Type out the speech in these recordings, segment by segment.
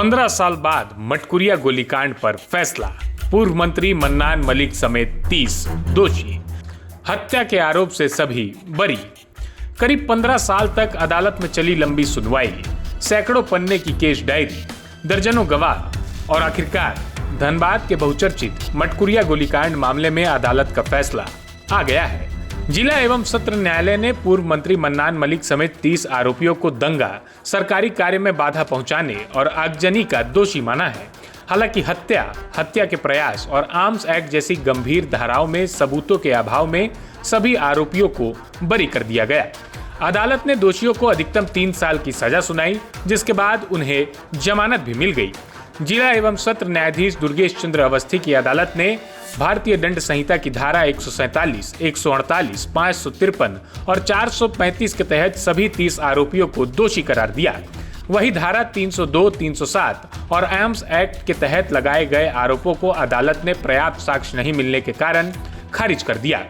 15 साल बाद मटकुरिया गोलीकांड पर फैसला। पूर्व मंत्री मन्नान मलिक समेत 30 दोषी, हत्या के आरोप से सभी बरी। करीब 15 साल तक अदालत में चली लंबी सुनवाई, सैकड़ों पन्ने की केस डायरी, दर्जनों गवाह और आखिरकार धनबाद के बहुचर्चित मटकुरिया गोलीकांड मामले में अदालत का फैसला आ गया है। जिला एवं सत्र न्यायालय ने पूर्व मंत्री मन्नान मलिक समेत 30 आरोपियों को दंगा, सरकारी कार्य में बाधा पहुंचाने और आगजनी का दोषी माना है। हालांकि हत्या के प्रयास और आर्म्स एक्ट जैसी गंभीर धाराओं में सबूतों के अभाव में सभी आरोपियों को बरी कर दिया गया। अदालत ने दोषियों को अधिकतम 3 साल की सजा सुनाई, जिसके बाद उन्हें जमानत भी मिल गई। जिला एवं सत्र न्यायाधीश दुर्गेश चंद्र अवस्थी की अदालत ने भारतीय दंड संहिता की धारा 147, 148, 553 और 435 के तहत सभी 30 आरोपियों को दोषी करार दिया। वही धारा 302, 307 और आर्म्स एक्ट के तहत लगाए गए आरोपों को अदालत ने पर्याप्त साक्ष्य नहीं मिलने के कारण खारिज कर दिया।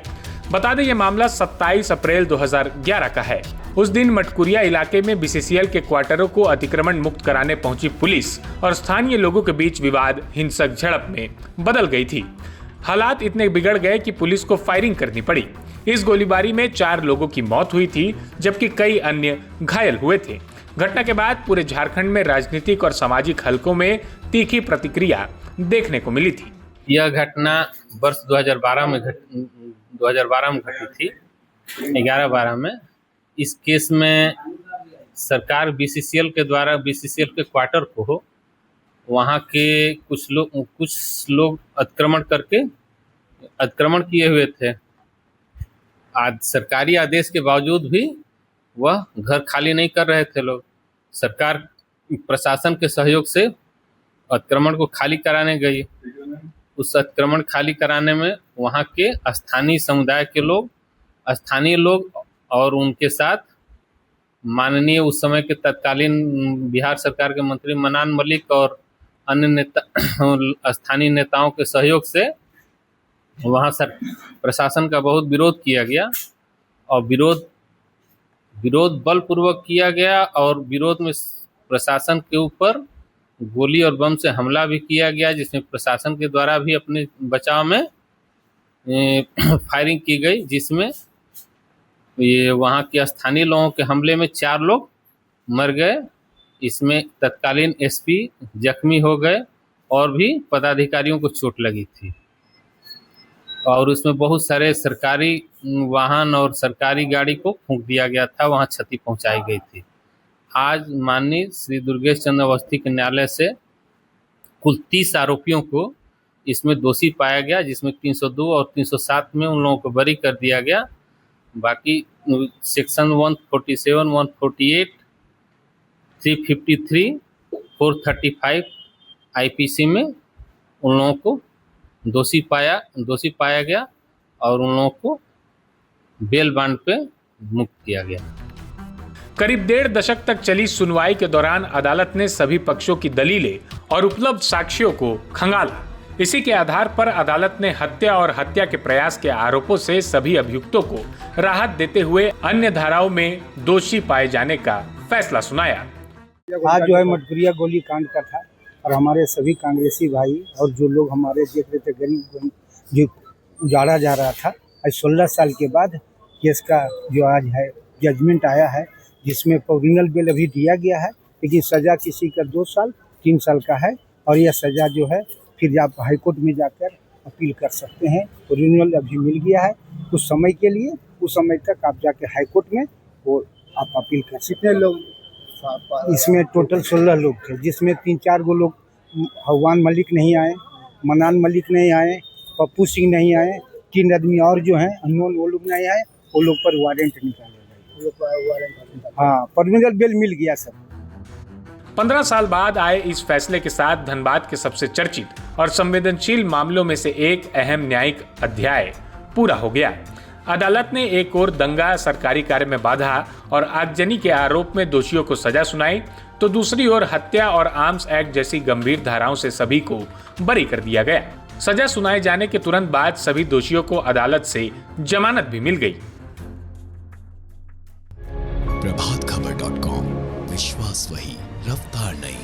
बता दें, यह मामला 27 अप्रैल 2011 का है। उस दिन मटकुरिया इलाके में बीसीसीएल के क्वार्टरों को अतिक्रमण मुक्त कराने पहुंची पुलिस और स्थानीय लोगों के बीच विवाद हिंसक झड़प में बदल गई थी। हालात इतने बिगड़ गए कि पुलिस को फायरिंग करनी पड़ी। इस गोलीबारी में 4 लोगों की मौत हुई थी, जबकि कई अन्य घायल हुए थे। घटना के बाद पूरे झारखंड में राजनीतिक और सामाजिक हलकों में तीखी प्रतिक्रिया देखने को मिली थी। यह घटना वर्ष 2012 में घटी थी, 11-12 में। इस केस में सरकार बीसीसीएल के द्वारा बीसीसीएल के क्वार्टर को वहाँ के कुछ लोग अतिक्रमण किए हुए थे। आज सरकारी आदेश के बावजूद भी वह घर खाली नहीं कर रहे थे लोग। सरकार प्रशासन के सहयोग से अतिक्रमण को खाली कराने गई। उस अतिक्रमण खाली कराने में वहाँ के स्थानीय समुदाय के स्थानीय लोग और उनके साथ माननीय उस समय के तत्कालीन बिहार सरकार के मंत्री मन्नान मलिक और अन्य स्थानीय नेताओं के सहयोग से वहाँ प्रशासन का बहुत विरोध किया गया और विरोध बलपूर्वक किया गया और विरोध में प्रशासन के ऊपर गोली और बम से हमला भी किया गया, जिसमें प्रशासन के द्वारा भी अपने बचाव में फायरिंग की गई, जिसमें ये वहाँ के स्थानीय लोगों के हमले में 4 लोग मर गए। इसमें तत्कालीन एसपी जख्मी हो गए और भी पदाधिकारियों को चोट लगी थी और उसमें बहुत सारे सरकारी वाहन और सरकारी गाड़ी को फूंक दिया गया था, वहाँ क्षति पहुँचाई गई थी। आज माननीय श्री दुर्गेश चंद्र अवस्थी के न्यायालय से कुल 30 आरोपियों को इसमें दोषी पाया गया, जिसमें 302 और 307 में उन लोगों को बरी कर दिया गया। बाकी सेक्शन 147, 148, 353, 435 आईपीसी में उन लोगों को दोषी पाया गया और उन लोगों को बेल बांड पे मुक्त किया गया। करीब 1.5 दशक तक चली सुनवाई के दौरान अदालत ने सभी पक्षों की दलीलें और उपलब्ध साक्ष्यों को खंगाला। इसी के आधार पर अदालत ने हत्या और हत्या के प्रयास के आरोपों से सभी अभियुक्तों को राहत देते हुए अन्य धाराओं में दोषी पाए जाने का फैसला सुनाया। आज जो है मटकुरिया गोली कांड का था और हमारे सभी कांग्रेसी भाई और जो लोग हमारे देख रहे थे गरीब जो उजाड़ा जा रहा था, आज 16 साल के बाद केस का जो आज है जजमेंट आया है, जिसमें ओरिजिनल बेल अभी दिया गया है, लेकिन सज़ा किसी का 2 साल 3 साल का है और यह सज़ा जो है फिर आप हाईकोर्ट में जाकर अपील कर सकते हैं। ओरिजिनल अभी मिल गया है कुछ समय के लिए, उस समय तक आप जाके हाईकोर्ट में वो आप अपील कर सकते हैं। लोग इसमें टोटल 16 लोग थे, जिसमें 3-4 गो लोग हवान मलिक नहीं आए, मन्नान मलिक नहीं आए, पप्पू सिंह नहीं आए, 3 आदमी और जो हैं अननोन वो लोग नहीं आए। वो लोग पर वारंट निकाले गए। हाँ, परमिनल बेल मिल गया सर। 15 साल बाद आए इस फैसले के साथ धनबाद के सबसे चर्चित और संवेदनशील मामलों में से एक अहम न्यायिक अध्याय पूरा हो गया। अदालत ने एक ओर दंगा, सरकारी कार्य में बाधा और आगजनी के आरोप में दोषियों को सजा सुनाई, तो दूसरी ओर हत्या और आर्म्स एक्ट जैसी गंभीर धाराओं से सभी को बरी कर दिया गया। सजा सुनाए जाने के तुरंत बाद सभी दोषियों को अदालत से जमानत भी मिल गई। प्रभातखबर.com, विश्वास वही, रफ्तार नहीं।